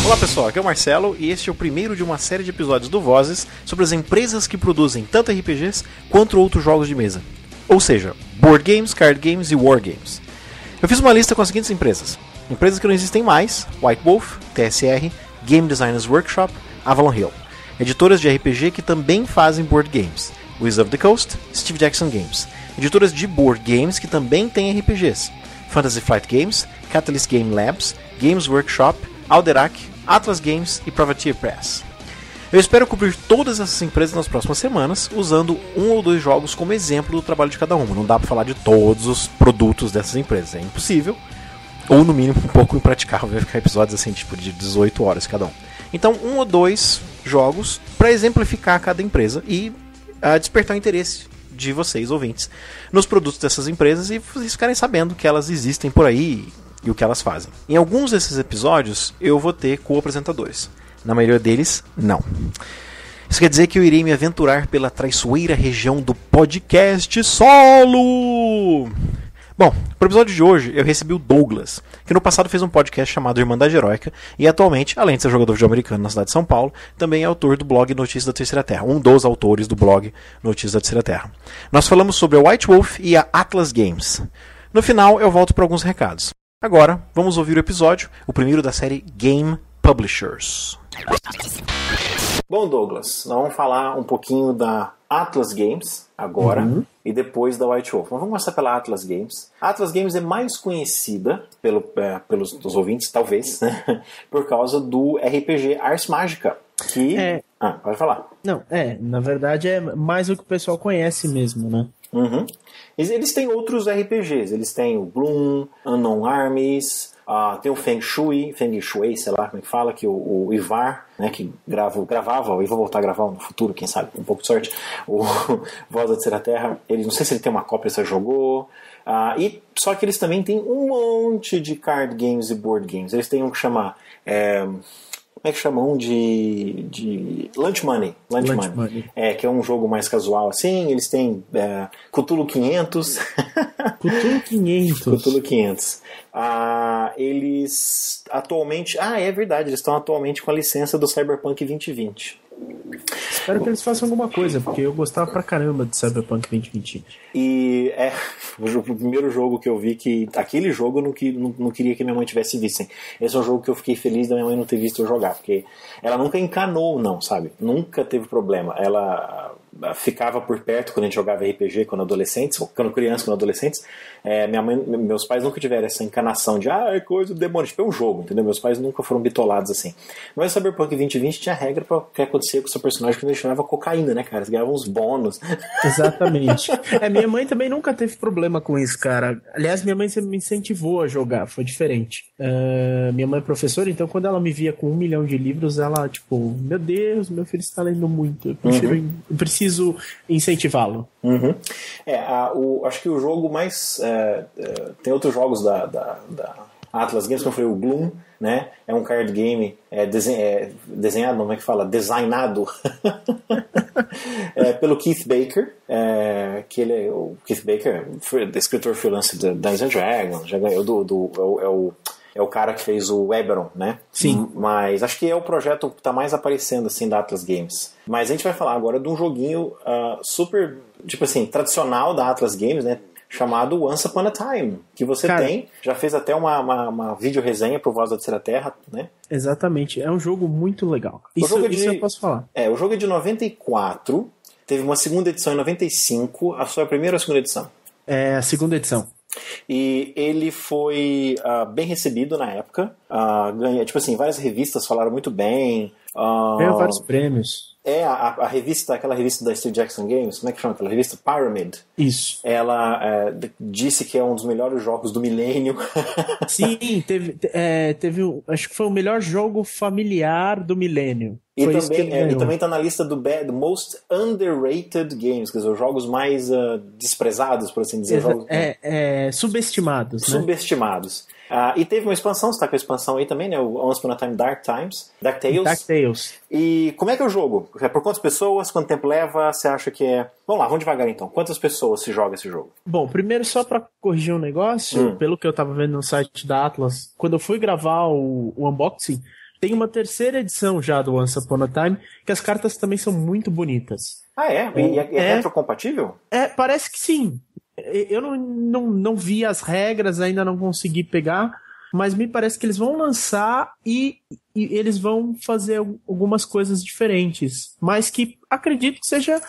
Olá pessoal, aqui é o Marcelo e este é o primeiro de uma série de episódios do Vozes sobre as empresas que produzem tanto RPGs quanto outros jogos de mesa. Ou seja, board games, card games e war games. Eu fiz uma lista com as seguintes empresas. Empresas que não existem mais: White Wolf, TSR, Game Designers Workshop, Avalon Hill. Editoras de RPG que também fazem board games: Wizards of the Coast, Steve Jackson Games. Editoras de board games que também têm RPGs: Fantasy Flight Games, Catalyst Game Labs, Games Workshop, Alderac, Atlas Games e Privateer Press. Eu espero cobrir todas essas empresas nas próximas semanas, usando um ou dois jogos como exemplo do trabalho de cada uma. Não dá para falar de todos os produtos dessas empresas, é impossível, ou no mínimo um pouco impraticável, vai ficar episódios assim, tipo de 18 horas cada um. Então, um ou dois jogos para exemplificar cada empresa e despertar o interesse de vocês, ouvintes, nos produtos dessas empresas e vocês ficarem sabendo que elas existem por aí e o que elas fazem. Em alguns desses episódios eu vou ter co-apresentadores. Na maioria deles, não. Isso quer dizer que eu irei me aventurar pela traiçoeira região do podcast solo! Bom, para o episódio de hoje eu recebi o Douglas, que no passado fez um podcast chamado Irmandade Heróica e atualmente, além de ser jogador de futebol americano na cidade de São Paulo, também é autor do blog Notícias da Terceira Terra, um dos autores do blog Notícias da Terceira Terra. Nós falamos sobre a White Wolf e a Atlas Games. No final eu volto para alguns recados. Agora, vamos ouvir o episódio, o primeiro da série Game Publishers. Bom, Douglas, nós vamos falar um pouquinho da Atlas Games agora e depois da White Wolf. Mas vamos começar pela Atlas Games. A Atlas Games é mais conhecida pelos ouvintes, talvez, né? Por causa do RPG Ars Magica. Que... pode falar. Não, na verdade é mais o que o pessoal conhece mesmo, né? Uhum. Eles têm outros RPGs, eles têm o Bloom, Unknown Armies, tem o Feng Shui, sei lá como é que fala, que o Ivar, né, que gravava, e vou voltar a gravar no futuro, quem sabe, com um pouco de sorte, o Voz da Terceira Terra, não sei se ele tem uma cópia, se ele jogou, só que eles também têm um monte de card games e board games. Eles têm um que chama... como é que chamam de Lunch Money. Que é um jogo mais casual assim. Eles têm Cthulhu 500. Cthulhu 500. Eles atualmente... é verdade, eles estão atualmente com a licença do Cyberpunk 2020. Espero que eles façam alguma coisa, porque eu gostava pra caramba de Cyberpunk 2020. E o primeiro jogo que eu vi que... Aquele jogo eu não queria que minha mãe tivesse visto. Esse é um jogo que eu fiquei feliz da minha mãe não ter visto eu jogar, porque ela nunca encanou, não, sabe? Nunca teve problema. Ela ficava por perto quando a gente jogava RPG quando adolescentes, ou quando criança, quando adolescentes. Meus pais nunca tiveram essa encanação de é coisa do demônio, tipo, é um jogo, entendeu? Meus pais nunca foram bitolados assim. Mas o Cyberpunk 2020 tinha regra para o que acontecia com o seu personagem quando ele chamava cocaína, né, cara? Eles ganhavam uns bônus. Exatamente. Minha mãe também nunca teve problema com isso, cara. Aliás, minha mãe sempre me incentivou a jogar, foi diferente. Minha mãe é professora, então quando ela me via com 1 milhão de livros, ela, tipo, meu Deus, meu filho está lendo muito, eu preciso incentivá-lo. Acho que o jogo mais... tem outros jogos da Atlas Games, como eu falei, o Gloom, né? É um card game desenhado, como é que fala? Designado pelo Keith Baker, que o Keith Baker foi escritor freelance de Dungeons & Dragons, já ganhou é o cara que fez o Eberron, né? Sim. Mas acho que é o projeto que está mais aparecendo assim da Atlas Games. Mas a gente vai falar agora de um joguinho super, tipo assim, tradicional da Atlas Games, né? Chamado Once Upon a Time, que você já fez até uma vídeo resenha pro Voz da Terceira Terra, né? Exatamente, é um jogo muito legal. Isso eu posso falar. O jogo é de 94, teve uma segunda edição em 95, a sua primeira ou a segunda edição? É a segunda edição. E ele foi bem recebido na época, tipo assim, várias revistas falaram muito bem. Ganhou vários prêmios. A revista, aquela revista da Steve Jackson Games, como é que chama aquela revista? Pyramid. Isso. Ela disse que é um dos melhores jogos do milênio. Sim, teve acho que foi o melhor jogo familiar do milênio. E também está na lista do Most Underrated Games, quer dizer, os jogos mais desprezados, por assim dizer. Subestimados, né? Subestimados. E teve uma expansão, você está com a expansão aí também, né? O Once Upon a Time Dark Tales. E como é que é o jogo? Por quantas pessoas? Quanto tempo leva? Você acha que é... Vamos lá, vamos devagar então. Quantas pessoas se joga esse jogo? Bom, primeiro só para corrigir um negócio, pelo que eu estava vendo no site da Atlas, quando eu fui gravar o unboxing, Tem uma terceira edição já do Once Upon a Time, que as cartas também são muito bonitas. Ah, é? E é retrocompatível? Parece que sim. Eu não vi as regras, ainda não consegui pegar, mas me parece que eles vão lançar e eles vão fazer algumas coisas diferentes, mas que acredito que seja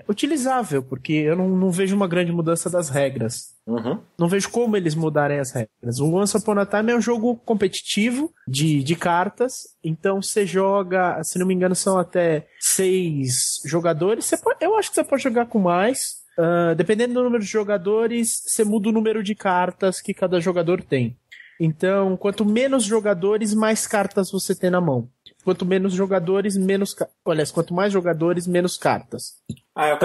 utilizável, porque eu não vejo uma grande mudança das regras. Uhum. Não vejo como eles mudarem as regras. O Once Upon a Time é um jogo competitivo de cartas, então você joga, se não me engano, são até 6 jogadores. Eu acho que você pode jogar com mais. Dependendo do número de jogadores, você muda o número de cartas que cada jogador tem. Então, quanto menos jogadores, mais cartas você tem na mão. Quanto menos jogadores, quanto mais jogadores, menos cartas. Eu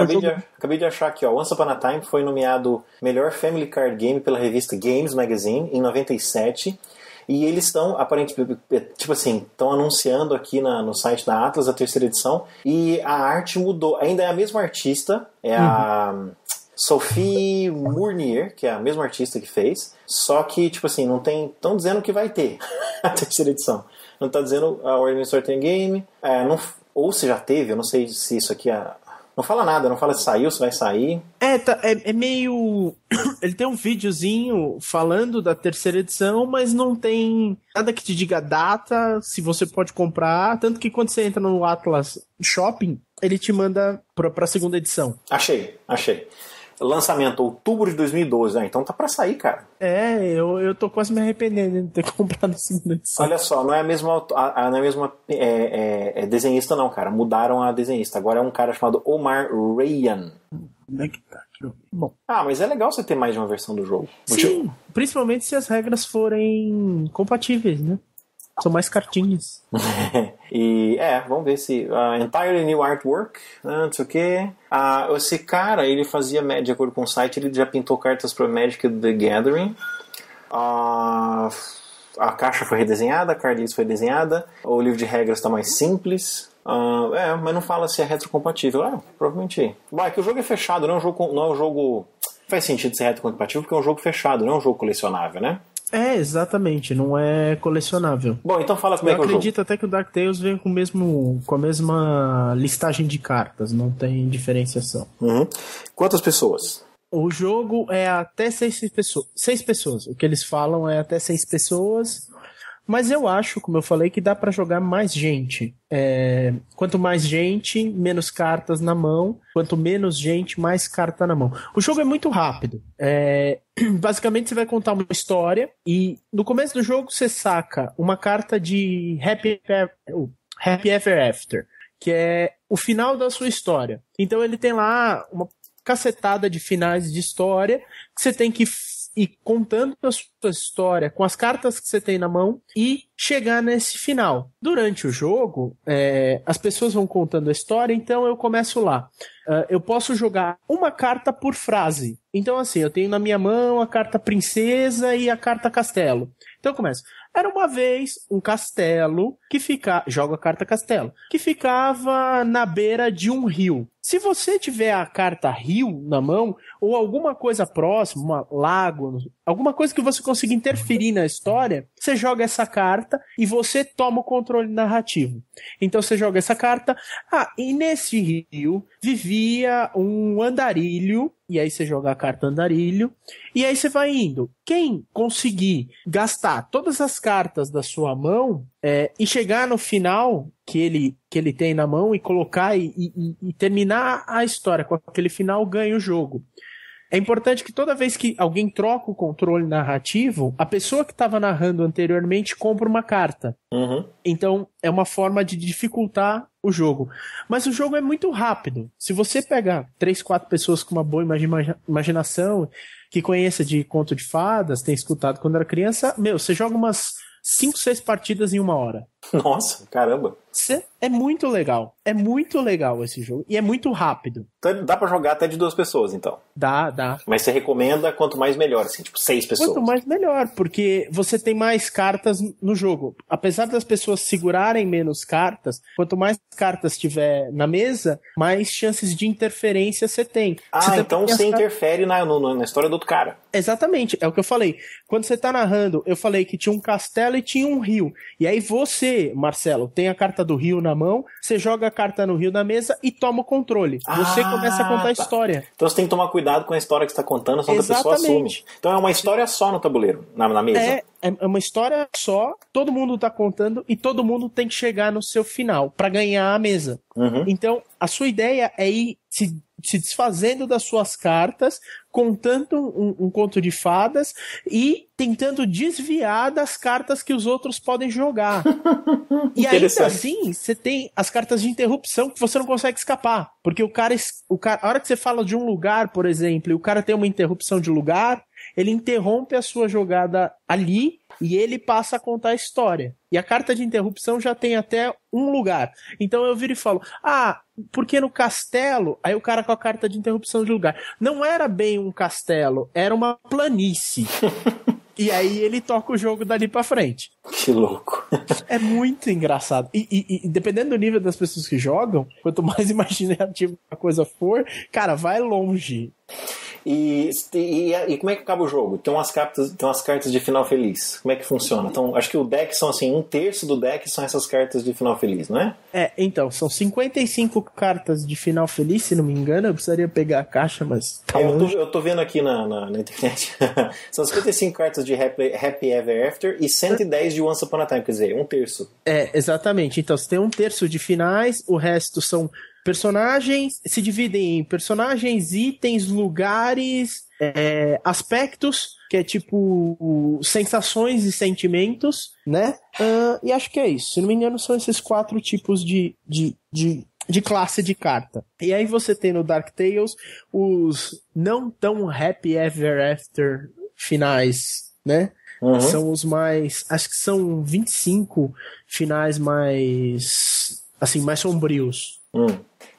acabei de achar aqui, ó. Once Upon a Time foi nomeado melhor Family Card Game pela revista Games Magazine em 97. E eles estão, aparentemente, tipo assim, estão anunciando aqui no site da Atlas a terceira edição. E a arte mudou. Ainda é a mesma artista, a Sophie Mournier, que é a mesma artista que fez. Só que, tipo assim, não tem. Estão dizendo que vai ter a terceira edição. Não está dizendo a Ordem Sorting Game. Ou se já teve, eu não sei se isso aqui é. Não fala nada, não fala se saiu, se vai sair. É meio... Ele tem um videozinho falando da terceira edição, mas não tem nada que te diga data, se você pode comprar. Tanto que quando você entra no Atlas Shopping, ele te manda pra segunda edição. Achei. Lançamento outubro de 2012, então tá pra sair, cara. Eu tô quase me arrependendo de ter comprado a segunda edição. Olha só, não é a mesma desenhista não, cara. Mudaram a desenhista. Agora é um cara chamado Omar Rayyan. Como é que tá? Bom. Mas é legal você ter mais de uma versão do jogo. Sim, principalmente se as regras forem compatíveis, né? São mais cartinhas. E vamos ver se entirely new artwork, não sei o que. Esse cara, ele fazia, de acordo com o site, ele já pintou cartas para Magic the Gathering. A caixa foi redesenhada, a card list foi desenhada, o livro de regras está mais simples. Mas não fala se é retrocompatível. Provavelmente. É que o jogo é fechado, não é um jogo. Faz sentido ser retrocompatível porque é um jogo fechado, não é um jogo colecionável, né? Exatamente, não é colecionável. Bom, então fala como é que é o jogo. Eu acredito até que o DuckTales vem com a mesma listagem de cartas, não tem diferenciação. Uhum. Quantas pessoas? O jogo é até 6 pessoas. 6 pessoas. O que eles falam é até 6 pessoas. Mas eu acho, como eu falei, que dá pra jogar mais gente. Quanto mais gente, menos cartas na mão. Quanto menos gente, mais carta na mão. O jogo é muito rápido. Basicamente, você vai contar uma história e no começo do jogo você saca uma carta de Happy Ever After, que é o final da sua história. Então ele tem lá uma cacetada de finais de história que você tem que ir contando a sua história com as cartas que você tem na mão e chegar nesse final. Durante o jogo, as pessoas vão contando a história, então eu começo lá. Eu posso jogar uma carta por frase. Então, assim, eu tenho na minha mão a carta princesa e a carta castelo. Então eu começo. Era uma vez um castelo que joga a carta castelo, que ficava na beira de um rio. Se você tiver a carta rio na mão, ou alguma coisa próxima, um lago, alguma coisa que você consiga interferir na história, você joga essa carta e você toma o controle narrativo. Então você joga essa carta, e nesse rio vivia um andarilho, e aí você joga a carta andarilho, e aí você vai indo. Quem conseguir gastar todas as cartas da sua mão e chegar no final que ele tem na mão e colocar e terminar a história com aquele final, ganha o jogo. É importante que toda vez que alguém troca o controle narrativo, a pessoa que estava narrando anteriormente compra uma carta. Uhum. Então, é uma forma de dificultar o jogo. Mas o jogo é muito rápido. Se você pegar 3, 4 pessoas com uma boa imaginação, que conheça de conto de fadas, tem escutado quando era criança, você joga umas 5, 6 partidas em 1 hora. Nossa, caramba. É muito legal. É muito legal esse jogo. E é muito rápido. Então dá pra jogar até de 2 pessoas, então. Dá. Mas você recomenda quanto mais melhor, assim, tipo 6 pessoas. Quanto mais melhor, porque você tem mais cartas no jogo. Apesar das pessoas segurarem menos cartas, quanto mais cartas tiver na mesa, mais chances de interferência você tem. Então você interfere na história do outro cara. Exatamente, é o que eu falei. Quando você tá narrando, eu falei que tinha um castelo e tinha um rio. E aí você, Marcelo, tem a carta do rio na mão, você joga a carta no rio na mesa e toma o controle. Você começa a contar a história. Então você tem que tomar cuidado com a história que você está contando, senão a pessoa assume. Então é uma história só no tabuleiro, na mesa. É uma história só, todo mundo tá contando e todo mundo tem que chegar no seu final para ganhar a mesa. Uhum. Então, a sua ideia é ir se desfazendo das suas cartas, contando um conto de fadas e tentando desviar das cartas que os outros podem jogar. E ainda assim, você tem as cartas de interrupção que você não consegue escapar. Porque o cara, a hora que você fala de um lugar, por exemplo, e o cara tem uma interrupção de lugar, ele interrompe a sua jogada ali e ele passa a contar a história. E a carta de interrupção já tem até um lugar. Então eu viro e falo, porque no castelo, aí o cara com a carta de interrupção de lugar. Não era bem um castelo, era uma planície. E aí ele toca o jogo dali pra frente. Que louco. É muito engraçado. E dependendo do nível das pessoas que jogam, quanto mais imaginativa a coisa for, cara, vai longe. E como é que acaba o jogo? Tem umas cartas de final feliz. Como é que funciona? Então, acho que o deck são assim, 1/3 do deck são essas cartas de final feliz, não é? Então, são 55 cartas de final feliz, se não me engano. Eu precisaria pegar a caixa, mas tá longe. Eu tô vendo aqui na internet. São 55 cartas de Happy Ever After e 110 de Once Upon a Time, quer dizer, 1/3. Exatamente. Então, você tem 1/3 de finais, o resto são personagens, se dividem em personagens, itens, lugares, aspectos, que é tipo sensações e sentimentos, né? E acho que é isso. Se não me engano, são esses 4 tipos de classe de carta. E aí você tem no Dark Tales os não tão Happy Ever After finais, né? Uhum. São os mais... Acho que são 25 finais mais... assim, mais sombrios.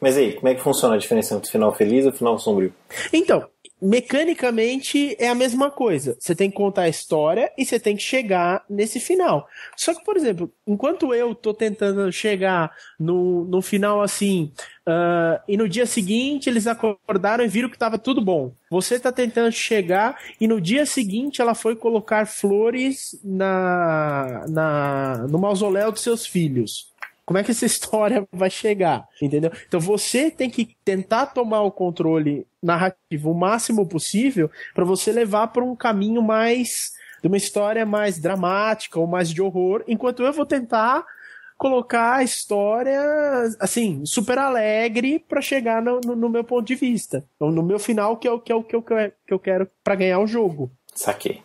Mas aí, como é que funciona a diferença entre o final feliz e o final sombrio? Então, mecanicamente é a mesma coisa. Você tem que contar a história e você tem que chegar nesse final. Só que, por exemplo, enquanto eu tô tentando chegar no final assim, e no dia seguinte eles acordaram e viram que tava tudo bom. Você tá tentando chegar e no dia seguinte ela foi colocar flores no mausoléu dos seus filhos. Como é que essa história vai chegar? Entendeu? Então você tem que tentar tomar o controle narrativo o máximo possível para você levar para um caminho mais de uma história mais dramática ou mais de horror, enquanto eu vou tentar colocar a história assim, super alegre para chegar no meu ponto de vista. Então, no meu final, que é o que eu quero para ganhar o jogo. Saquei.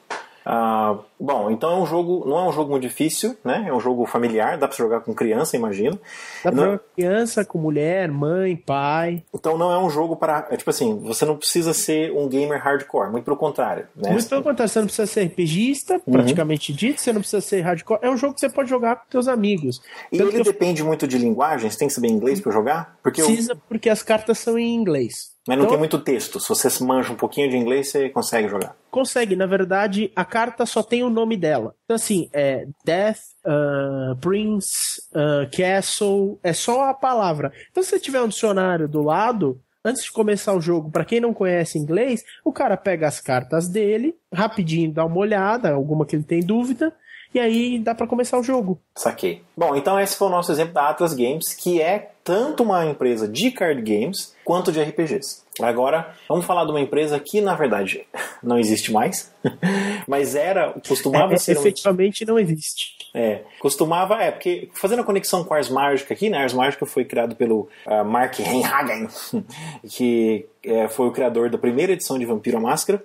Bom, então não é um jogo muito difícil, né? É um jogo familiar, dá pra jogar com criança, imagino. Dá pra jogar com criança, com mulher, mãe, pai. Então não é um jogo para... tipo assim, você não precisa ser um gamer hardcore, muito pelo contrário, né? Muito pelo contrário, você não precisa ser RPGista, praticamente dito, você não precisa ser hardcore. É um jogo que você pode jogar com seus amigos. E ele depende muito de linguagem? Você tem que saber inglês pra jogar? Precisa, porque as cartas são em inglês. Mas não tem muito texto. Se você manja um pouquinho de inglês, você consegue jogar. Consegue. Na verdade, a carta só tem o nome dela. Então, assim, Death, Prince, Castle, é só a palavra. Então, se você tiver um dicionário do lado, antes de começar o jogo, pra quem não conhece inglês, o cara pega as cartas dele, rapidinho dá uma olhada, alguma que ele tem dúvida, e aí dá pra começar o jogo. Saquei. Bom, então esse foi o nosso exemplo da Atlas Games, que é tanto uma empresa de card games quanto de RPGs. Agora, vamos falar de uma empresa que, na verdade, não existe mais, mas costumava ser... Efetivamente não existe. Porque fazendo a conexão com a Ars Magica aqui, né? A Ars Magica foi criado pelo Mark Henhagen, que foi o criador da primeira edição de Vampiro à Máscara.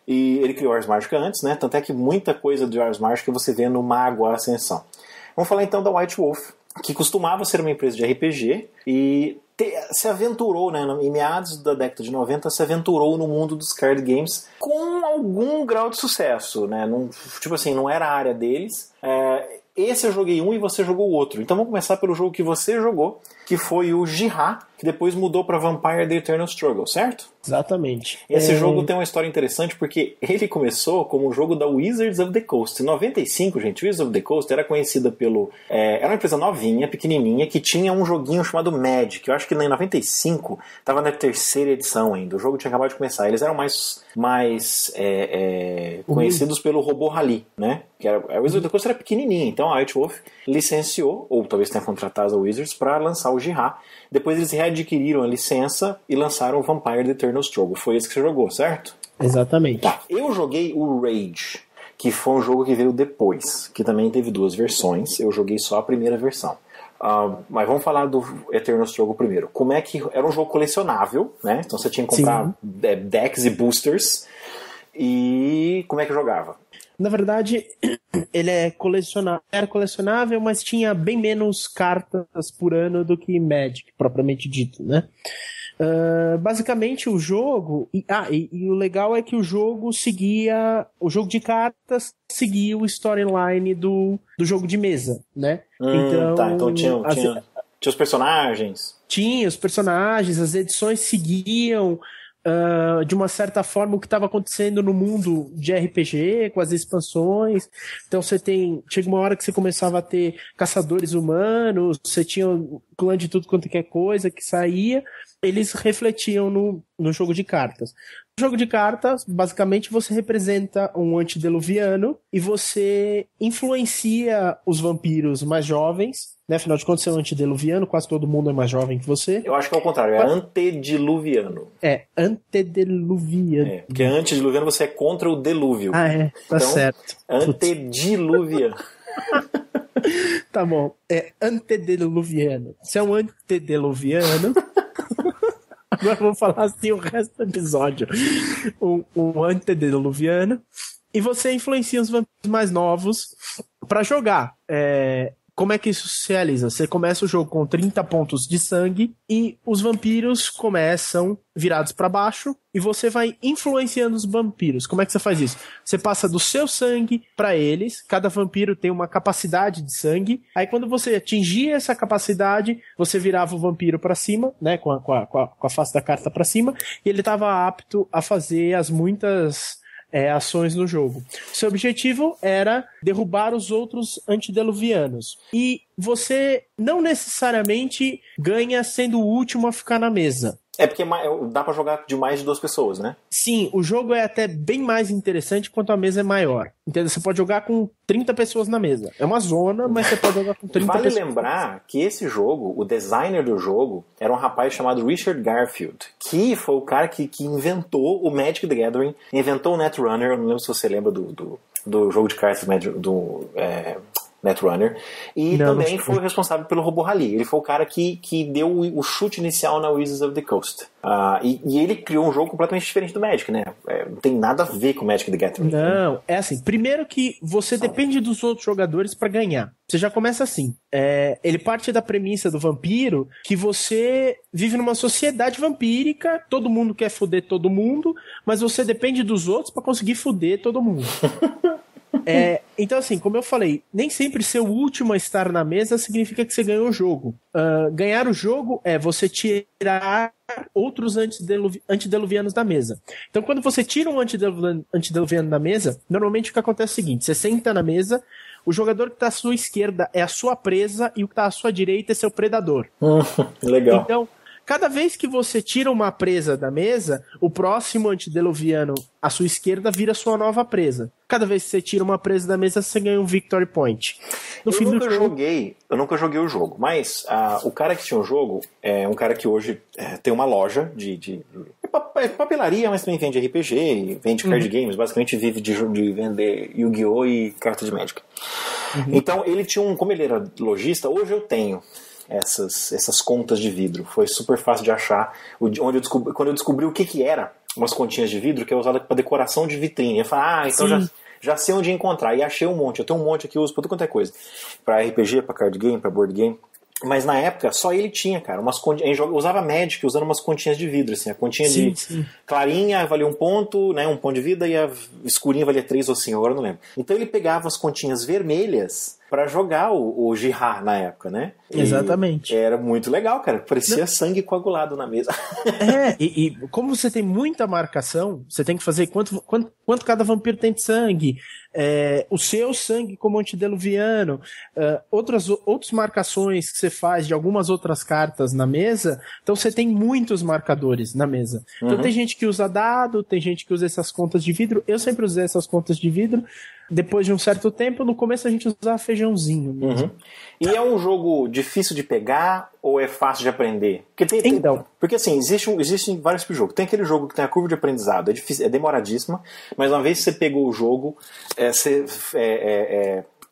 E ele criou a Ars Magica antes, né? Tanto é que muita coisa de Ars Magica você vê no Mago à Ascensão. Vamos falar então da White Wolf, que costumava ser uma empresa de RPG e se aventurou, né, em meados da década de 90, se aventurou no mundo dos card games com algum grau de sucesso, né? Tipo assim, não era a área deles. esse eu joguei um e você jogou o outro. Então vamos começar pelo jogo que você jogou, que foi o Jihad, que depois mudou para Vampire: The Eternal Struggle, certo? Exatamente. Esse jogo tem uma história interessante porque ele começou como um jogo da Wizards of the Coast. Em 95, gente, Wizards of the Coast era conhecida pelo... era uma empresa novinha, pequenininha, que tinha um joguinho chamado Magic. Eu acho que em 95 estava na terceira edição ainda. O jogo tinha acabado de começar. Eles eram mais conhecidos pelo Robô Rally, né? Que era, a Wizards of the Coast era pequenininha, então a White Wolf licenciou, ou talvez tenha contratado a Wizards, para lançar o Jihad. Depois eles readquiriram a licença e lançaram o Vampire: The Eternal Struggle. Foi esse que você jogou, certo? Exatamente. Tá. Eu joguei o Rage, que foi um jogo que veio depois, que também teve 2 versões. Eu joguei só a primeira versão. Mas vamos falar do Eternal Struggle primeiro. Como é que... Era um jogo colecionável, né? Então você tinha que comprar decks e boosters. E como é que jogava? Na verdade, ele era colecionável, mas tinha bem menos cartas por ano do que Magic, propriamente dito, né? Basicamente o jogo... E o legal é que o jogo seguia... O jogo de cartas seguia o storyline do jogo de mesa, né? Então tinha os personagens. Tinha os personagens, as edições seguiam... de uma certa forma o que estava acontecendo no mundo de RPG, com as expansões. Então chega uma hora que você começava a ter caçadores humanos, você tinha um clã de tudo quanto é coisa que saía, eles refletiam no jogo de cartas. No jogo de cartas, basicamente você representa um antediluviano e você influencia os vampiros mais jovens, né? Afinal de contas, você é um antediluviano, quase todo mundo é mais jovem que você. Eu acho que é o contrário, é antediluviano. Antediluviano. Porque antediluviano você é contra o delúvio. Tá certo. Antediluviano. Tá bom, é antediluviano. Você é um antediluviano. Agora vamos falar assim o resto do episódio. Um antediluviano. E você influencia os vampiros mais novos pra jogar. Como é que isso se realiza? Você começa o jogo com 30 pontos de sangue e os vampiros começam virados para baixo e você vai influenciando os vampiros. Como é que você faz isso? Você passa do seu sangue para eles, cada vampiro tem uma capacidade de sangue, aí quando você atingia essa capacidade, você virava o vampiro para cima, né, com a face da carta para cima, e ele estava apto a fazer as muitas... ações no jogo. Seu objetivo era derrubar os outros antediluvianos. E você não necessariamente ganha sendo o último a ficar na mesa. É porque dá pra jogar de mais de 2 pessoas, né? Sim, o jogo é até bem mais interessante quanto a mesa é maior. Entendeu? Você pode jogar com 30 pessoas na mesa. É uma zona, mas você pode jogar com 30 pessoas. Vale lembrar que esse jogo, o designer do jogo, era um rapaz chamado Richard Garfield, que foi o cara que inventou o Magic the Gathering, inventou o Netrunner. Eu não lembro se você lembra do jogo de cartas do Netrunner, e também foi o responsável pelo Robô Rally. Ele foi o cara que deu o chute inicial na Wizards of the Coast. E ele criou um jogo completamente diferente do Magic, né? Não tem nada a ver com o Magic the Gathering. Não, é assim, primeiro que você depende dos outros jogadores pra ganhar. Você já começa assim. Ele parte da premissa do vampiro que você vive numa sociedade vampírica, todo mundo quer foder todo mundo, mas você depende dos outros pra conseguir foder todo mundo. Então assim, como eu falei, nem sempre ser o último a estar na mesa significa que você ganhou o jogo. Ganhar o jogo é você tirar outros antediluvianos da mesa. Então quando você tira um antediluviano da mesa, normalmente o que acontece é o seguinte: você senta na mesa, o jogador que está à sua esquerda é a sua presa e o que está à sua direita é seu predador. Legal. Então, cada vez que você tira uma presa da mesa, o próximo antediluviano à sua esquerda vira sua nova presa. Cada vez que você tira uma presa da mesa, você ganha um victory point. Eu nunca joguei o jogo, mas o cara que tinha o jogo é um cara que hoje tem uma loja de papelaria, mas também vende RPG, vende card games, basicamente vive de vender Yu-Gi-Oh! E carta de Magic. Então ele tinha como ele era lojista, hoje eu tenho essas contas de vidro. Foi super fácil de achar. Quando eu descobri o que era umas continhas de vidro que é usada para decoração de vitrine. Eu falei, então já sei onde encontrar. E achei um monte. Eu tenho um monte aqui, eu uso pra tudo quanto é coisa. Pra RPG, pra card game, pra board game. Mas na época, só ele tinha, cara, a gente usava Magic usando umas continhas de vidro, assim, a continha Sim, de sim. clarinha valia 1 ponto, né, 1 ponto de vida, e a escurinha valia 3 ou 5, agora eu não lembro. Então ele pegava as continhas vermelhas pra jogar o Jihad na época, né? Exatamente. Era muito legal, cara, parecia sangue coagulado na mesa. E como você tem muita marcação, você tem que fazer quanto cada vampiro tem de sangue, o seu sangue como antediluviano, outras marcações que você faz de algumas outras cartas na mesa, então você tem muitos marcadores na mesa. Então tem gente que usa dado, tem gente que usa essas contas de vidro, eu sempre usei essas contas de vidro, depois de um certo tempo, no começo a gente usava feijãozinho mesmo. E é um jogo difícil de pegar ou é fácil de aprender? Porque assim, existem vários tipos de jogo. Tem aquele jogo que tem a curva de aprendizado, é difícil, é demoradíssima, mas uma vez que você pegou o jogo,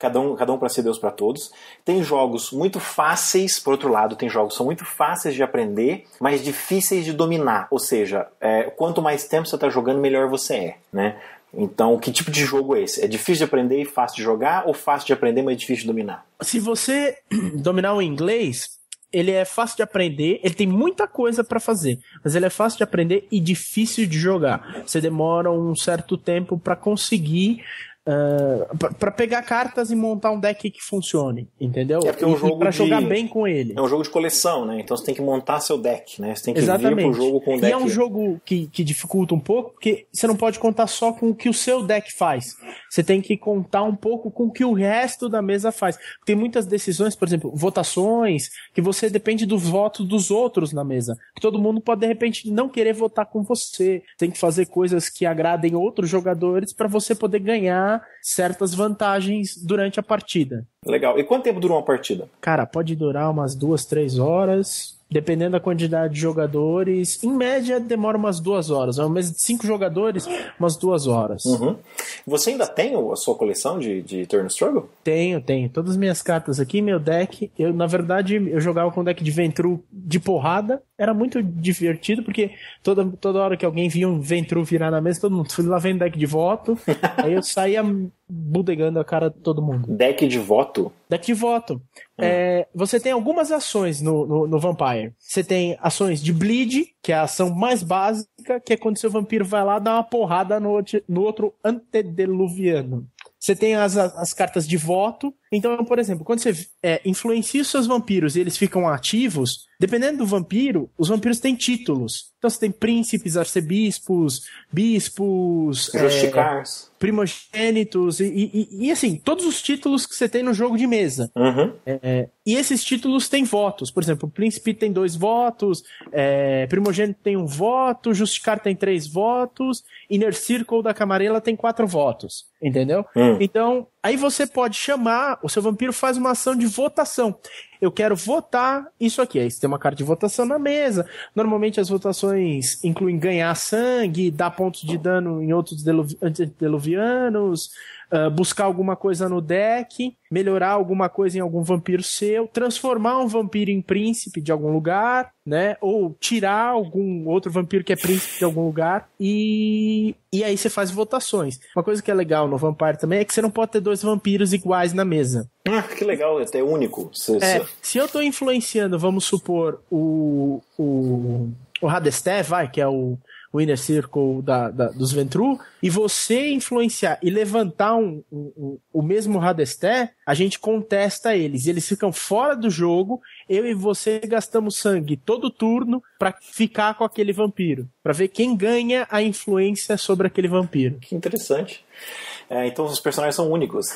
cada um para ser Deus para todos. Tem jogos muito fáceis, por outro lado, tem jogos que são muito fáceis de aprender, mas difíceis de dominar. Ou seja, quanto mais tempo você está jogando, melhor você é, né? Então, que tipo de jogo é esse? É difícil de aprender e fácil de jogar, ou fácil de aprender, mas difícil de dominar? Se você dominar o inglês, ele é fácil de aprender, ele tem muita coisa pra fazer, mas ele é fácil de aprender e difícil de jogar. Você demora um certo tempo pra conseguir pra pegar cartas e montar um deck que funcione, entendeu? É porque é um jogo pra jogar bem com ele. É um jogo de coleção, né? Então você tem que montar seu deck, né? Você tem que Exatamente. vir pro jogo com o deck. E é um jogo que dificulta um pouco, porque você não pode contar só com o que o seu deck faz. Você tem que contar um pouco com o que o resto da mesa faz. Tem muitas decisões, por exemplo, votações, que você depende do voto dos outros na mesa. Que todo mundo pode, de repente, não querer votar com você. Tem que fazer coisas que agradem outros jogadores para você poder ganhar certas vantagens durante a partida. Legal. E quanto tempo dura uma partida? Cara, pode durar umas 2, 3 horas, dependendo da quantidade de jogadores. Em média, demora umas 2 horas. É uma mesa de 5 jogadores, umas 2 horas. Você ainda tem a sua coleção de Turn Struggle? Tenho. Todas as minhas cartas aqui, meu deck. Na verdade, eu jogava com um deck de Ventru de porrada. Era muito divertido, porque toda hora que alguém via um Ventru virar na mesa, todo mundo fui lá vendo deck de voto. Aí eu saía bodegando a cara de todo mundo. Deck de voto? Deck de voto. Você tem algumas ações no Vampire. Você tem ações de Bleed, que é a ação mais básica, que é quando seu vampiro vai lá dar uma porrada no outro antediluviano. Você tem as cartas de voto. Então, por exemplo, quando você influencia os seus vampiros e eles ficam ativos, dependendo do vampiro, os vampiros têm títulos. Então você tem príncipes, arcebispos, bispos, Justicars, primogênitos e assim, todos os títulos que você tem no jogo de mesa. E esses títulos têm votos. Por exemplo, o príncipe tem 2 votos, primogênito tem 1 voto, Justicar tem 3 votos, Inner Circle da Camarela tem 4 votos. Entendeu? Então, aí você pode chamar, o seu vampiro faz uma ação de votação. Eu quero votar isso aqui. Aí você tem uma carta de votação na mesa. Normalmente as votações incluem ganhar sangue, dar pontos de dano em outros antediluvianos, buscar alguma coisa no deck, melhorar alguma coisa em algum vampiro seu, transformar um vampiro em príncipe de algum lugar, né? Ou tirar algum outro vampiro que é príncipe de algum lugar. E aí você faz votações. Uma coisa que é legal no Vampire também é que você não pode ter 2 vampiros iguais na mesa. Que legal, é até único. Se eu tô influenciando, vamos supor, o Hadestev, que é o Inner Circle dos Ventru, e você influenciar e levantar o mesmo Hadestev, a gente contesta eles. E eles ficam fora do jogo, eu e você gastamos sangue todo turno pra ficar com aquele vampiro. Pra ver quem ganha a influência sobre aquele vampiro. Que interessante. Então os personagens são únicos.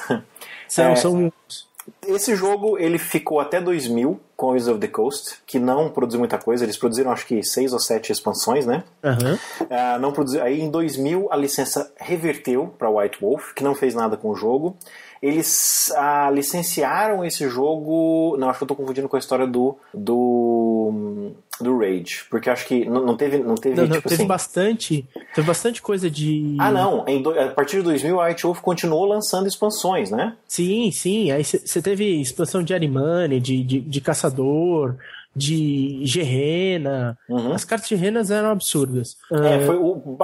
São únicos. Esse jogo ele ficou até 2000 com Wizards of the Coast, que não produziu muita coisa. Eles produziram acho que 6 ou 7 expansões, né? Não produziu. Aí em 2000 a licença reverteu para White Wolf, que não fez nada com o jogo. Eles licenciaram esse jogo. Não, acho que eu tô confundindo com a história do Rage, porque acho que não teve tipo teve assim, bastante coisa de... não, a partir de 2000 a White Wolf continuou lançando expansões, né? Sim, aí você teve expansão de Arimane, de Caçador, de Gerena. As cartas de Gerena eram absurdas. Foi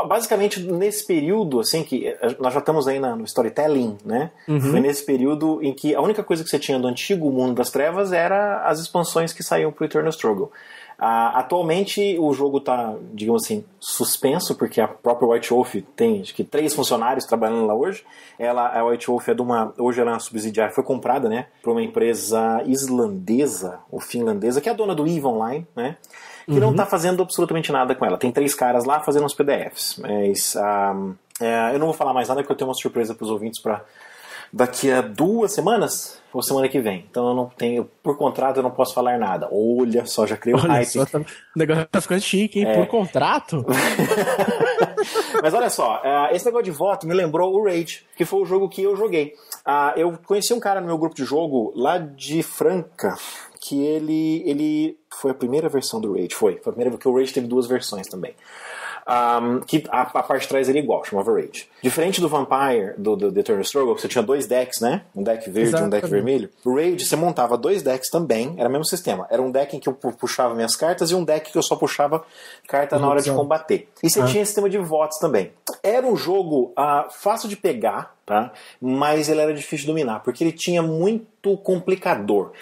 basicamente nesse período, assim, que nós já estamos aí no storytelling, né? Foi nesse período em que a única coisa que você tinha do antigo mundo das trevas era as expansões que saíam pro Eternal Struggle. Atualmente o jogo está, digamos assim, suspenso, porque a própria White Wolf tem, acho que 3 funcionários trabalhando lá hoje. A White Wolf hoje ela é uma subsidiária, foi comprada, né, por uma empresa islandesa ou finlandesa, que é a dona do EVE Online, né, que não está fazendo absolutamente nada com ela. Tem 3 caras lá fazendo uns PDFs, mas eu não vou falar mais nada porque eu tenho uma surpresa para os ouvintes para daqui a 2 semanas ou semana que vem. Então eu não tenho, por contrato eu não posso falar nada. Olha só, já criei um hype. O negócio tá ficando chique, hein? Por contrato? Mas olha só, esse negócio de voto me lembrou o Rage, que foi o jogo que eu joguei. Eu conheci um cara no meu grupo de jogo lá de Franca, que ele foi a primeira versão do Rage. Foi a primeira, porque o Rage teve 2 versões também. Que a parte de trás era igual, chamava Rage. Diferente do Vampire, do The Eternal Struggle, que você tinha 2 decks, né? Um deck verde e um deck vermelho. O Rage, você montava 2 decks também, era o mesmo sistema. Era um deck em que eu puxava minhas cartas e um deck que eu só puxava carta na hora de combater. E você tinha sistema de votos também. Era um jogo fácil de pegar, tá? Mas ele era difícil de dominar, porque ele tinha muito complicador.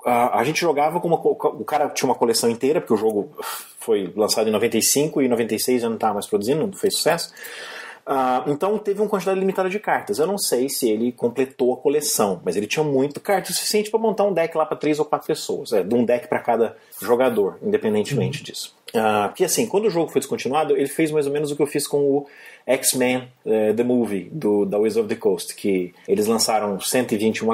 A gente jogava como o cara tinha uma coleção inteira, porque o jogo foi lançado em 95 e em 96 já não estava mais produzindo, não fez sucesso. Então teve uma quantidade limitada de cartas. Eu não sei se ele completou a coleção, mas ele tinha muito carta suficiente para montar um deck lá para 3 ou 4 pessoas, de um deck para cada jogador, independentemente disso. Porque assim, quando o jogo foi descontinuado, ele fez mais ou menos o que eu fiz com o X-Men The Movie, da Wizards of the Coast, que eles lançaram 121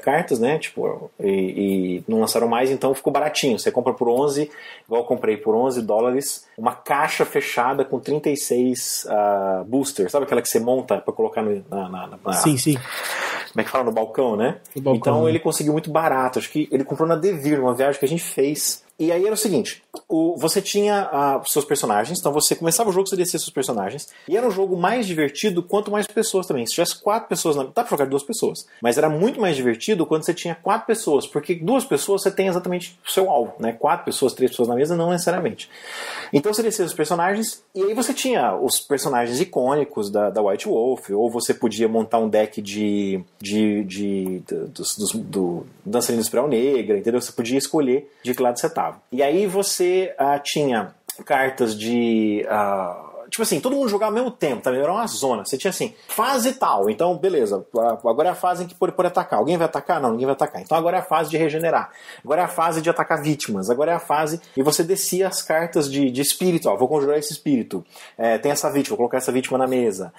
cartas, né, tipo, e não lançaram mais, então ficou baratinho. Você compra por 11, igual eu comprei por $11, uma caixa fechada com 36 boosters, sabe aquela que você monta para colocar Sim. Como é que fala? No balcão, né? Então ele conseguiu muito barato. Acho que ele comprou na Devir, numa viagem que a gente fez. E aí era o seguinte, você tinha seus personagens, então você começava o jogo, você descia seus personagens, e era um jogo mais divertido quanto mais pessoas também. Se tivesse 4 pessoas, dá pra jogar 2 pessoas, mas era muito mais divertido quando você tinha 4 pessoas, porque 2 pessoas você tem exatamente o seu alvo, né? 4 pessoas, 3 pessoas na mesa, não necessariamente. Então você descia os personagens, e aí você tinha os personagens icônicos da White Wolf, ou você podia montar um deck do Dançarino de Espiral Negra, entendeu? Você podia escolher de que lado você estava. E aí você tinha cartas de... tipo assim, todo mundo jogava ao mesmo tempo, tá? Era uma zona. Você tinha assim, fase tal. Então, beleza. Agora é a fase em que pode atacar. Alguém vai atacar? Não, ninguém vai atacar. Então agora é a fase de regenerar. Agora é a fase de atacar vítimas. Agora é a fase... E você descia as cartas de espírito. Vou conjurar esse espírito. Tem essa vítima, vou colocar essa vítima na mesa.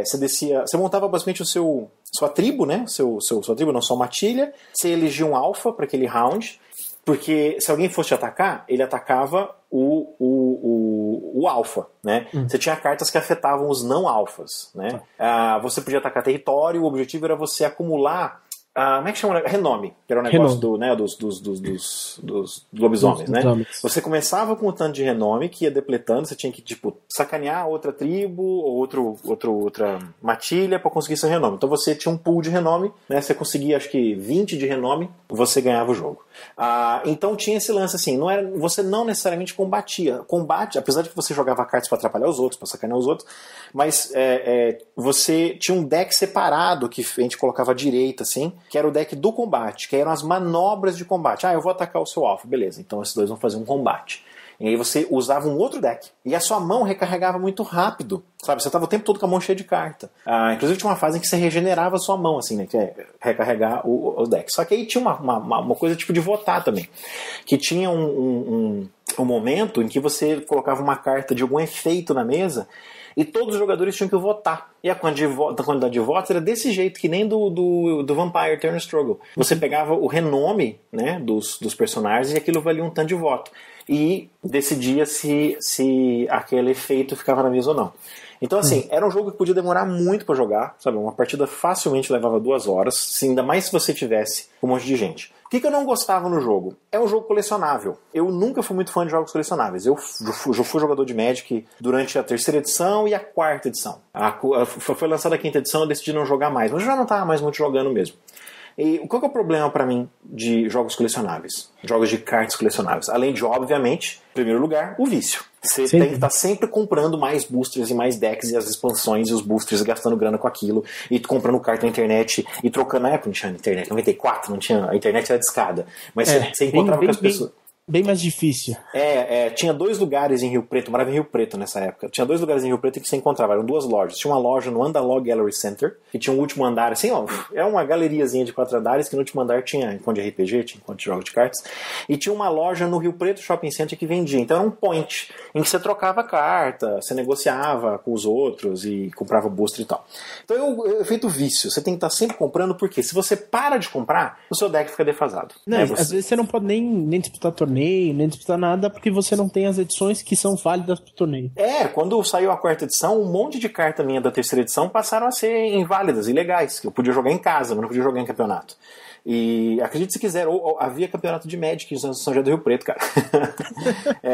Você descia... Você montava basicamente sua tribo, né? Sua tribo, não, sua matilha. Você elegia um alfa para aquele round. Porque se alguém fosse te atacar, ele atacava o alfa, né? Você tinha cartas que afetavam os não alfas, né? Você podia atacar território, o objetivo era você acumular... como é que chama? Renome, que era o negócio dos lobisomens, né? Você começava com um tanto de renome que ia depletando, você tinha que, tipo, sacanear outra tribo ou outra matilha para conseguir seu renome. Então você tinha um pool de renome, né? Você conseguia, acho que 20 de renome, você ganhava o jogo. Então tinha esse lance assim, você não necessariamente combatia. Combate, apesar de que você jogava cartas para atrapalhar os outros, para sacanear os outros, mas você tinha um deck separado que a gente colocava à direita, assim, que era o deck do combate, que eram as manobras de combate. Eu vou atacar o seu alvo, beleza, então esses dois vão fazer um combate. E aí você usava um outro deck. E a sua mão recarregava muito rápido, sabe? Você estava o tempo todo com a mão cheia de carta. Inclusive tinha uma fase em que você regenerava a sua mão, assim, né? Que é recarregar o deck. Só que aí tinha uma coisa tipo de votar também. Que tinha um momento em que você colocava uma carta de algum efeito na mesa e todos os jogadores tinham que votar. E a quantidade de votos era desse jeito, que nem do Vampire Eternal Struggle. Você pegava o renome, né, dos personagens e aquilo valia um tanto de voto. E decidia se aquele efeito ficava na mesa ou não. Então, assim, era um jogo que podia demorar muito pra jogar, sabe? Uma partida facilmente levava 2 horas, ainda mais se você tivesse um monte de gente. O que eu não gostava no jogo? É um jogo colecionável. Eu nunca fui muito fã de jogos colecionáveis. Eu fui jogador de Magic durante a 3ª edição e a 4ª edição. Foi lançada a 5ª edição, eu decidi não jogar mais. Mas eu já não estava mais muito jogando mesmo. E qual que é o problema pra mim de jogos colecionáveis? Jogos de cartas colecionáveis? Além de, obviamente, em primeiro lugar, o vício. Você tem que estar sempre comprando mais boosters e mais decks e as expansões e os boosters, gastando grana com aquilo, e comprando carta na internet e trocando. Na época não tinha internet, 94, não tinha, a internet era discada. Mas você encontrava com as pessoas. Bem mais difícil. Tinha 2 lugares em Rio Preto, eu morava em Rio Preto nessa época. Tinha 2 lugares em Rio Preto que você encontrava, eram 2 lojas. Tinha uma loja no Andalog Gallery Center, que tinha um último andar, assim, ó, é uma galeriazinha de 4 andares, que no último andar tinha encontro de RPG, tinha encontro de jogos de cartas. E tinha uma loja no Rio Preto Shopping Center que vendia. Então era um point, em que você trocava carta, você negociava com os outros e comprava booster e tal. Então é feito vício, você tem que estar sempre comprando, porque se você para de comprar, o seu deck fica defasado. Não, às vezes você não pode nem disputar torneio, nem disputar nada, porque você não tem as edições que são válidas pro torneio. Quando saiu a 4ª edição, um monte de carta minha da 3ª edição passaram a ser inválidas, ilegais, que eu podia jogar em casa, mas não podia jogar em campeonato. E acredite se quiser, havia campeonato de Magic em São José do Rio Preto, cara.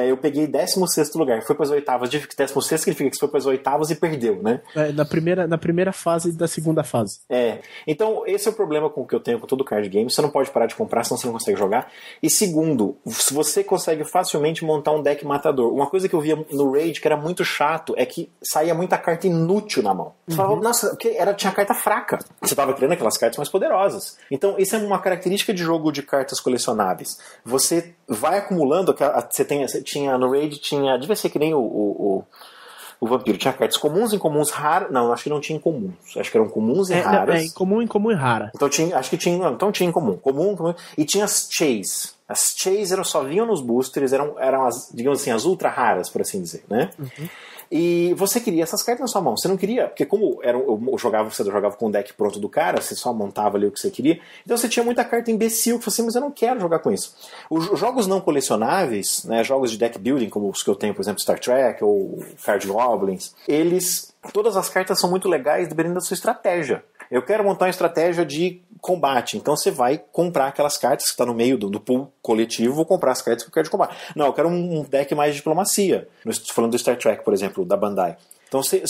Eu peguei 16º lugar, foi para as oitavas. 16º significa que você foi para as oitavas e perdeu, né? Na primeira fase da segunda fase. Então esse é o problema com o que eu tenho com todo card game. Você não pode parar de comprar, senão você não consegue jogar. E segundo, se você consegue facilmente montar um deck matador. Uma coisa que eu via no Raid que era muito chato é que saía muita carta inútil na mão. Você falava, nossa, porque tinha carta fraca. Você tava criando aquelas cartas mais poderosas. Então isso é uma característica de jogo de cartas colecionáveis. Você vai acumulando, você tinha no Raid, devia ser que nem o Vampiro, tinha cartas comuns, incomuns, raras. Não, acho que não tinha incomuns. Acho que eram comuns e raras. Incomum e rara. Então tinha incomum. Comum, e tinha as Chase. As Chase só vinham nos boosters, eram as, digamos assim, as ultra raras, por assim dizer, né? Uhum. E você queria essas cartas na sua mão. Você não queria, porque como você jogava com o deck pronto do cara, você só montava ali o que você queria. Então você tinha muita carta imbecil que você, mas eu não quero jogar com isso. Os jogos não colecionáveis, né, jogos de deck building, como os que eu tenho, por exemplo, Star Trek ou Card Goblins, todas as cartas são muito legais dependendo da sua estratégia. Eu quero montar uma estratégia de combate, então você vai comprar aquelas cartas que está no meio do pool coletivo, vou comprar as cartas que eu quero de combate. Não, eu quero um deck mais de diplomacia. Estou falando do Star Trek, por exemplo, da Bandai. Então você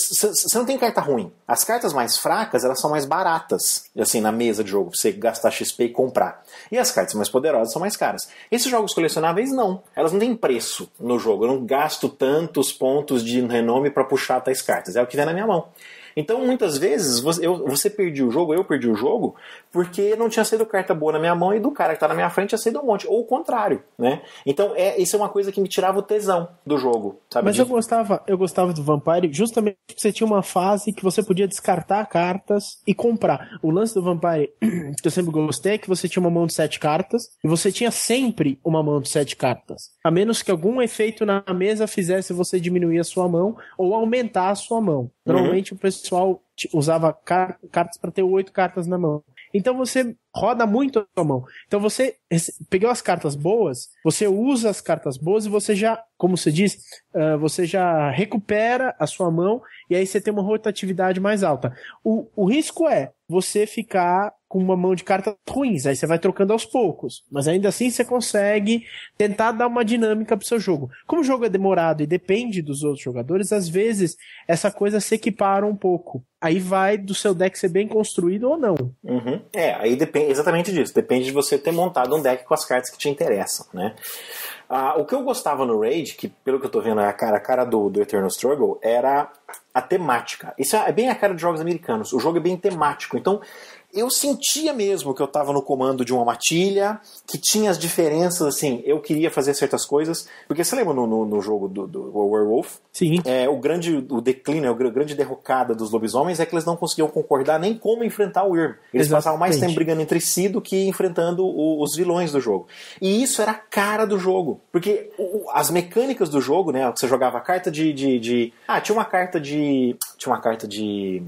não tem carta ruim. As cartas mais fracas, elas são mais baratas, assim, na mesa de jogo, pra você gastar XP e comprar. E as cartas mais poderosas são mais caras. Esses jogos colecionáveis, não. Elas não têm preço no jogo. Eu não gasto tantos pontos de renome para puxar tais cartas. É o que vem na minha mão. Então, muitas vezes, você perdia o jogo, eu perdi o jogo, porque não tinha saído carta boa na minha mão e do cara que tá na minha frente tinha saído um monte. Ou o contrário, né? Então, isso é uma coisa que me tirava o tesão do jogo, sabe? Mas eu gostava do Vampire justamente porque você tinha uma fase que você podia descartar cartas e comprar. O lance do Vampire, que eu sempre gostei, é que você tinha uma mão de 7 cartas e você tinha sempre uma mão de 7 cartas. A menos que algum efeito na mesa fizesse você diminuir a sua mão ou aumentar a sua mão. Normalmente o pessoal usava cartas para ter 8 cartas na mão. Então você roda muito a sua mão. Então você pegou as cartas boas, você usa as cartas boas e você já, como você diz, você já recupera a sua mão e aí você tem uma rotatividade mais alta. O risco é você ficar com uma mão de cartas ruins, aí você vai trocando aos poucos, mas ainda assim você consegue tentar dar uma dinâmica pro seu jogo. Como o jogo é demorado e depende dos outros jogadores, às vezes essa coisa se equipara um pouco. Aí vai do seu deck ser bem construído ou não. Uhum. Aí depende exatamente disso. Depende de você ter montado um deck com as cartas que te interessam, né? O que eu gostava no Raid, que pelo que eu tô vendo é a cara do Eternal Struggle, era a temática. Isso é bem a cara de jogos americanos. O jogo é bem temático. Então, eu sentia mesmo que eu estava no comando de uma matilha, que tinha as diferenças, assim, eu queria fazer certas coisas, porque você lembra no jogo do Werewolf? Sim. O declínio, a grande derrocada dos lobisomens é que eles não conseguiam concordar nem como enfrentar o Wyrm. Eles passavam mais tempo brigando entre si do que enfrentando os vilões do jogo. E isso era a cara do jogo, porque as mecânicas do jogo, né, você jogava a carta tinha uma carta de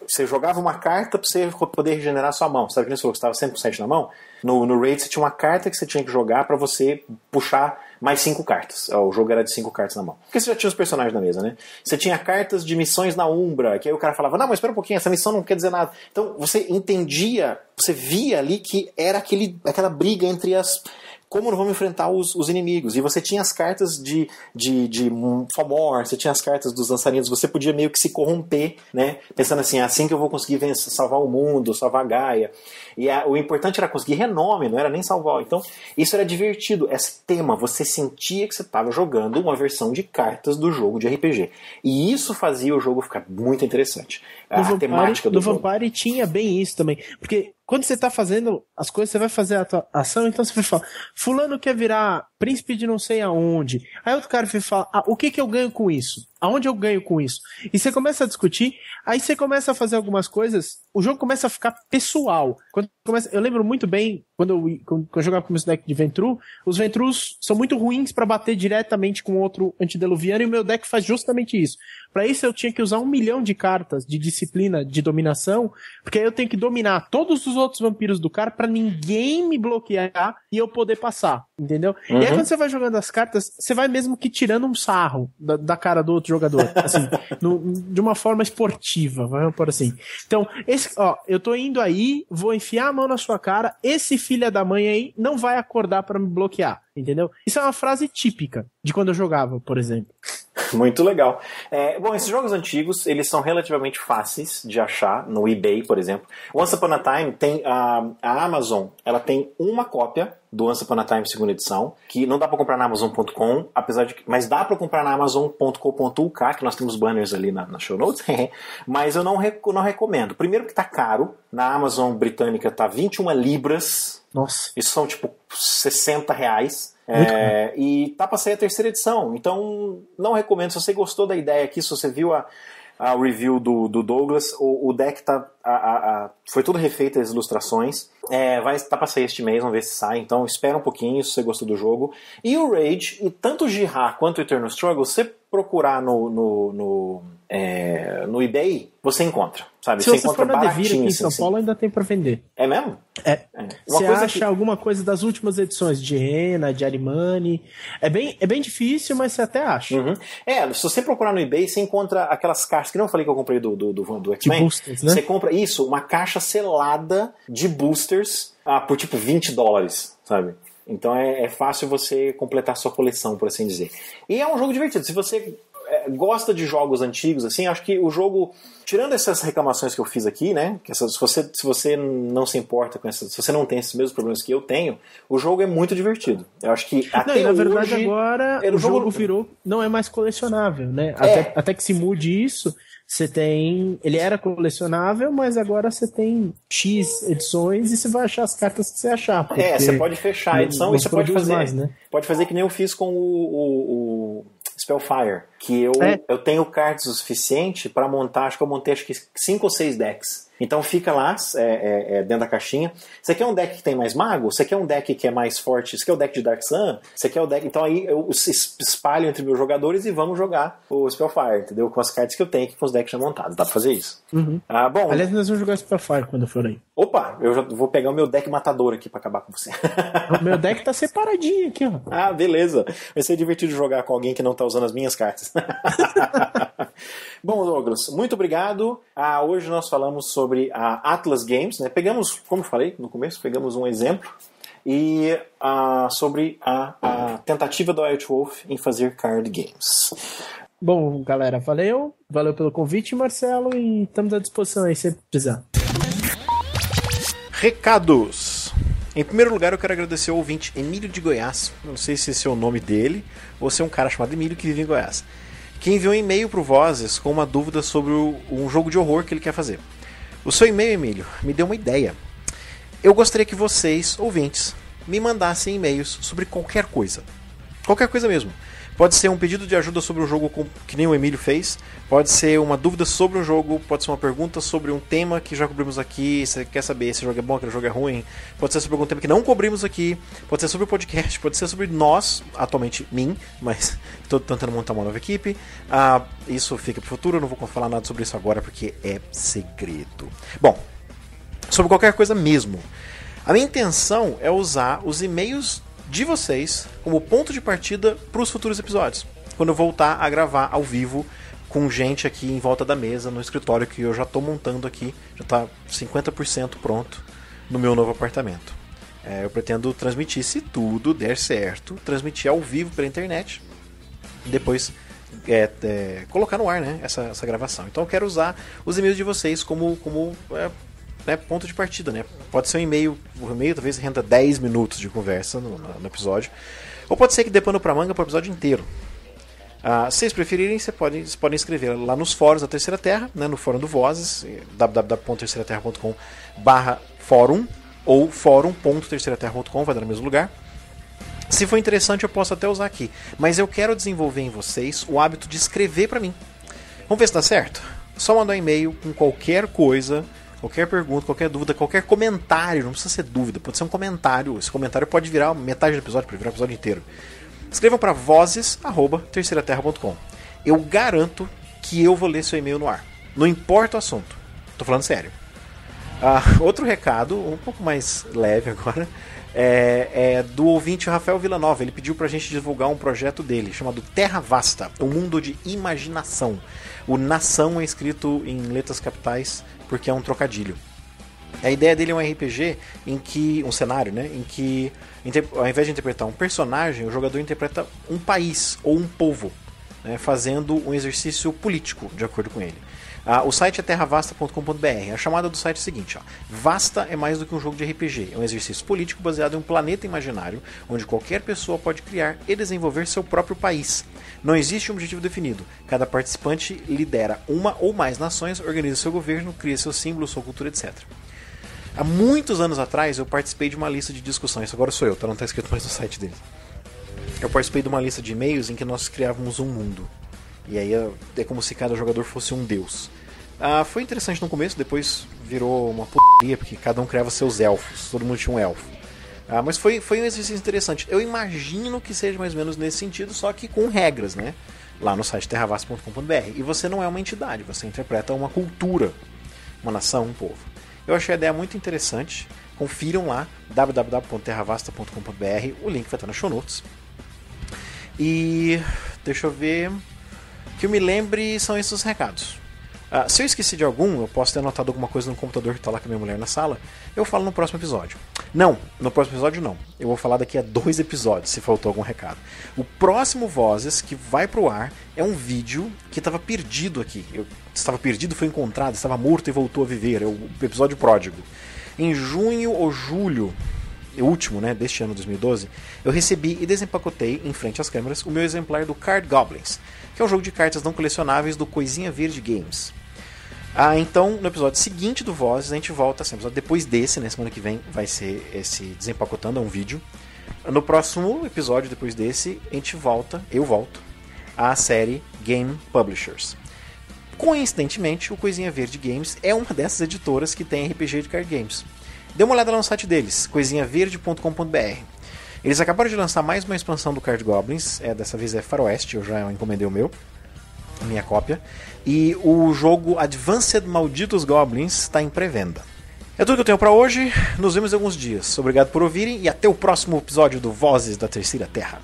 você jogava uma carta pra você poder regenerar sua mão. Sabe que você estava 100% na mão? No Raid você tinha uma carta que você tinha que jogar pra você puxar mais 5 cartas. O jogo era de 5 cartas na mão. Porque você já tinha os personagens na mesa, né? Você tinha cartas de missões na Umbra, que aí o cara falava, não, mas espera um pouquinho, essa missão não quer dizer nada. Então você entendia, você via ali que era aquela briga entre as como nós vamos enfrentar os inimigos. E você tinha as cartas de Fomor, você tinha as cartas dos dançarinos, você podia meio que se corromper, né? Pensando assim, assim que eu vou conseguir salvar o mundo, salvar a Gaia. E o importante era conseguir renome, não era nem salvar. Então, isso era divertido. Esse tema, você sentia que você estava jogando uma versão de cartas do jogo de RPG. E isso fazia o jogo ficar muito interessante. A temática do jogo. No Vampire tinha bem isso também. Porque quando você tá fazendo as coisas, você vai fazer a tua ação, então você vai falar, fulano quer virar príncipe de não sei aonde. Aí outro cara vai falar, o que eu ganho com isso? Aonde eu ganho com isso? E você começa a discutir, aí você começa a fazer algumas coisas, o jogo começa a ficar pessoal. Eu lembro muito bem, quando eu jogava com o meu deck de Ventru, os Ventrus são muito ruins pra bater diretamente com outro antediluviano, e o meu deck faz justamente isso. Pra isso eu tinha que usar 1 milhão de cartas de disciplina, de dominação, porque aí eu tenho que dominar todos os outros vampiros do cara pra ninguém me bloquear e eu poder passar, entendeu? E aí quando você vai jogando as cartas, você vai mesmo que tirando um sarro da cara do outro jogador, assim, de uma forma esportiva, vamos por assim. Então, eu tô indo aí, vou enfiar a mão na sua cara, esse filho da mãe aí não vai acordar pra me bloquear, entendeu? Isso é uma frase típica de quando eu jogava, por exemplo. Muito legal. Bom, esses jogos antigos, eles são relativamente fáceis de achar no eBay, por exemplo. Once Upon a Time tem a Amazon, ela tem uma cópia do Once Upon a Time segunda edição, que não dá pra comprar na Amazon.com, mas dá pra comprar na Amazon.com.uk, que nós temos banners ali na show notes, mas eu não recomendo. Primeiro que tá caro, na Amazon britânica tá 21 libras. Nossa. Isso são tipo R$60. E tá pra sair a terceira edição, então não recomendo. Se você gostou da ideia aqui, se você viu a review do Douglas, o deck foi tudo refeito, as ilustrações, tá pra sair este mês, vamos ver se sai, então espera um pouquinho se você gostou do jogo. E o Rage, e tanto o Jihad quanto o Eternal Struggle, se você procurar no eBay, você encontra, sabe? Se você for na Devir aqui em São Paulo, ainda tem pra vender. É mesmo? Você acha alguma coisa das últimas edições, de Rena, de Arimani, é bem difícil, mas você até acha. Se você procurar no eBay, você encontra aquelas caixas, que não falei que eu comprei do X-Men. De boosters, né? Você compra isso, uma caixa selada de boosters por tipo $20, sabe? Então é fácil você completar sua coleção, por assim dizer. E é um jogo divertido. Se você gosta de jogos antigos, assim, acho que o jogo, tirando essas reclamações que eu fiz aqui, né, se você não se importa com essas, se você não tem esses mesmos problemas que eu tenho, o jogo é muito divertido. Eu acho que até na verdade hoje, agora o jogo virou, não é mais colecionável, né? Até que se mude isso, você tem, ele era colecionável, mas agora você tem X edições e você vai achar as cartas que você achar. Você pode fechar a edição e você pode fazer, mais, né? Pode fazer que nem eu fiz com o Spellfire, que eu tenho cartas o suficiente para montar, acho que 5 ou 6 decks. Então fica lá dentro da caixinha. Você quer um deck que tem mais mago? Você quer um deck que é mais forte? Você quer o deck de Dark Sun? Você quer o deck... Então aí eu espalho entre meus jogadores e vamos jogar o Spellfire, entendeu? Com as cartas que eu tenho aqui, com os decks já montados. Dá pra fazer isso. Bom, aliás, nós vamos jogar Spellfire quando eu for aí. Opa, eu já vou pegar o meu deck matador aqui pra acabar com você. O meu deck tá separadinho aqui, ó. Beleza. Vai ser divertido jogar com alguém que não tá usando as minhas cartas. Bom, Douglas, muito obrigado. Hoje nós falamos sobre a Atlas Games, né? Pegamos, como falei no começo, pegamos um exemplo e sobre a tentativa do White Wolf em fazer card games. Bom, galera, valeu pelo convite, Marcelo, e estamos à disposição aí se precisar. Recados. Em primeiro lugar, eu quero agradecer ao ouvinte Emílio de Goiás. Não sei se esse é o nome dele ou se é um cara chamado Emílio que vive em Goiás, que enviou um e-mail pro Vozes com uma dúvida sobre um jogo de horror que ele quer fazer. O seu e-mail, Emílio, me deu uma ideia. Eu gostaria que vocês, ouvintes, me mandassem e-mails sobre qualquer coisa. Qualquer coisa mesmo. Pode ser um pedido de ajuda sobre o jogo que nem o Emílio fez, pode ser uma dúvida sobre o jogo, pode ser uma pergunta sobre um tema que já cobrimos aqui, você quer saber se o jogo é bom, se o jogo é ruim, pode ser sobre algum tema que não cobrimos aqui, pode ser sobre o podcast, pode ser sobre nós, atualmente mim, mas estou tentando montar uma nova equipe. Isso fica para o futuro, eu não vou falar nada sobre isso agora porque é segredo. Bom, sobre qualquer coisa mesmo. A minha intenção é usar os e-mails de vocês como ponto de partida para os futuros episódios, quando eu voltar a gravar ao vivo com gente aqui em volta da mesa no escritório que eu já estou montando aqui, já está 50% pronto no meu novo apartamento. Eu pretendo transmitir, se tudo der certo, transmitir ao vivo pela internet, depois colocar no ar, né, essa gravação. Então eu quero usar os e-mails de vocês como ponto de partida, né? Pode ser um e-mail, talvez renda 10 minutos de conversa no episódio, ou pode ser que dê pano pra manga pro episódio inteiro. Se vocês preferirem, vocês podem escrever lá nos fóruns da Terceira Terra, né, no fórum do Vozes, www.terceiraterra.com/fórum ou fórum.terceiraterra.com, vai dar no mesmo lugar. Se for interessante, eu posso até usar aqui, mas eu quero desenvolver em vocês o hábito de escrever para mim. Vamos ver se dá certo? Só mandar um e-mail com qualquer coisa, qualquer pergunta, qualquer dúvida, qualquer comentário. Não precisa ser dúvida, pode ser um comentário. Esse comentário pode virar metade do episódio, pode virar o episódio inteiro. Escrevam para vozes@terceiraterra.com. Eu garanto que eu vou ler seu e-mail no ar. Não importa o assunto. Tô falando sério. Outro recado, um pouco mais leve agora, é do ouvinte Rafael Villanova. Ele pediu pra gente divulgar um projeto dele, chamado Terra Vasta, um mundo de imaginação. O nação é escrito em letras capitais porque é um trocadilho. A ideia dele é um RPG um cenário, né, em que ao invés de interpretar um personagem, o jogador interpreta um país ou um povo, né, fazendo um exercício político, de acordo com ele. O site é terravasta.com.br. A chamada do site é a seguinte: Vasta é mais do que um jogo de RPG. É um exercício político baseado em um planeta imaginário, onde qualquer pessoa pode criar e desenvolver seu próprio país. Não existe um objetivo definido. Cada participante lidera uma ou mais nações, organiza seu governo, cria seu símbolo, sua cultura, etc. Há muitos anos atrás eu participei de uma lista de discussões. Agora sou eu, não está escrito mais no site deles. Eu participei de uma lista de e-mails em que nós criávamos um mundo. E aí é como se cada jogador fosse um deus. Foi interessante no começo, depois virou uma putaria, porque cada um criava seus elfos, todo mundo tinha um elfo. Mas foi um exercício interessante. Eu imagino que seja mais ou menos nesse sentido, só que com regras, né? Lá no site terravasta.com.br. E você não é uma entidade, você interpreta uma cultura, uma nação, um povo. Eu achei a ideia muito interessante. Confiram lá, www.terravasta.com.br. O link vai estar nas show notes. E deixa eu ver. Que eu me lembre, são esses os recados. Se eu esqueci de algum, eu posso ter anotado alguma coisa no computador que está lá com a minha mulher na sala, eu falo no próximo episódio. Não, no próximo episódio não. Eu vou falar daqui a 2 episódios, se faltou algum recado. O próximo Vozes que vai pro ar é um vídeo que estava perdido aqui. Estava perdido, foi encontrado, estava morto e voltou a viver. É o episódio pródigo. Em junho ou julho, o último, né, deste ano 2012, eu recebi e desempacotei, em frente às câmeras, o meu exemplar do Card Goblins, que é um jogo de cartas não colecionáveis do Coisinha Verde Games. Então, no episódio seguinte do Vozes, a gente volta, assim, depois desse, né, semana que vem, vai ser esse Desempacotando, é um vídeo. No próximo episódio, depois desse, eu volto, à série Game Publishers. Coincidentemente, o Coisinha Verde Games é uma dessas editoras que tem RPG de card games. Dê uma olhada lá no site deles, coisinhaverde.com.br. Eles acabaram de lançar mais uma expansão do Card Goblins, dessa vez é Faroeste, eu já encomendei o meu, a minha cópia. E o jogo Advanced Malditos Goblins está em pré-venda. É tudo que eu tenho para hoje, nos vemos em alguns dias. Obrigado por ouvirem e até o próximo episódio do Vozes da Terceira Terra.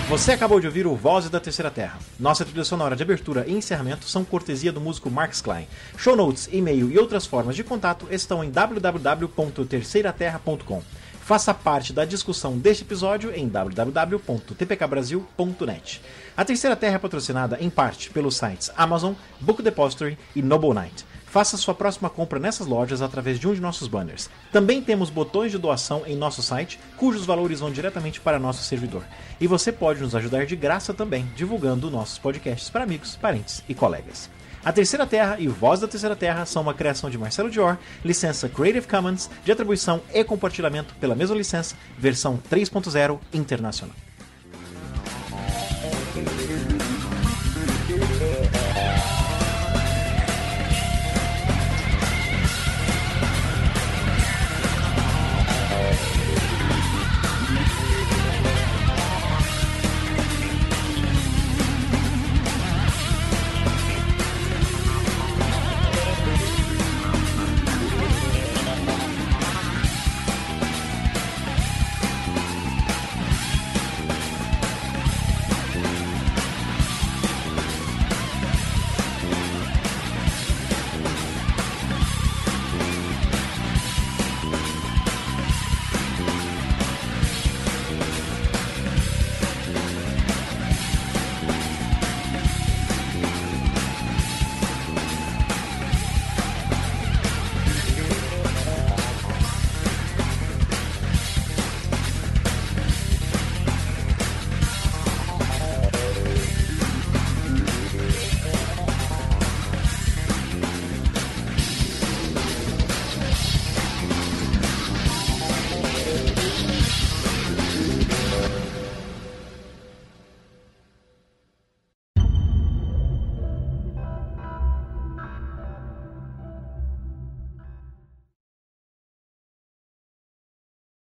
Você acabou de ouvir o Vozes da Terceira Terra. Nossa trilha sonora de abertura e encerramento são cortesia do músico Marx Klein. Show notes, e-mail e outras formas de contato estão em www.terceiraterra.com. Faça parte da discussão deste episódio em www.tpkbrasil.net. A Terceira Terra é patrocinada em parte pelos sites Amazon, Book Depository e Noble Knight. Faça sua próxima compra nessas lojas através de um de nossos banners. Também temos botões de doação em nosso site, cujos valores vão diretamente para nosso servidor. E você pode nos ajudar de graça também, divulgando nossos podcasts para amigos, parentes e colegas. A Terceira Terra e o Voz da Terceira Terra são uma criação de Marcelo Dior, licença Creative Commons, de atribuição e compartilhamento pela mesma licença, versão 3.0 internacional.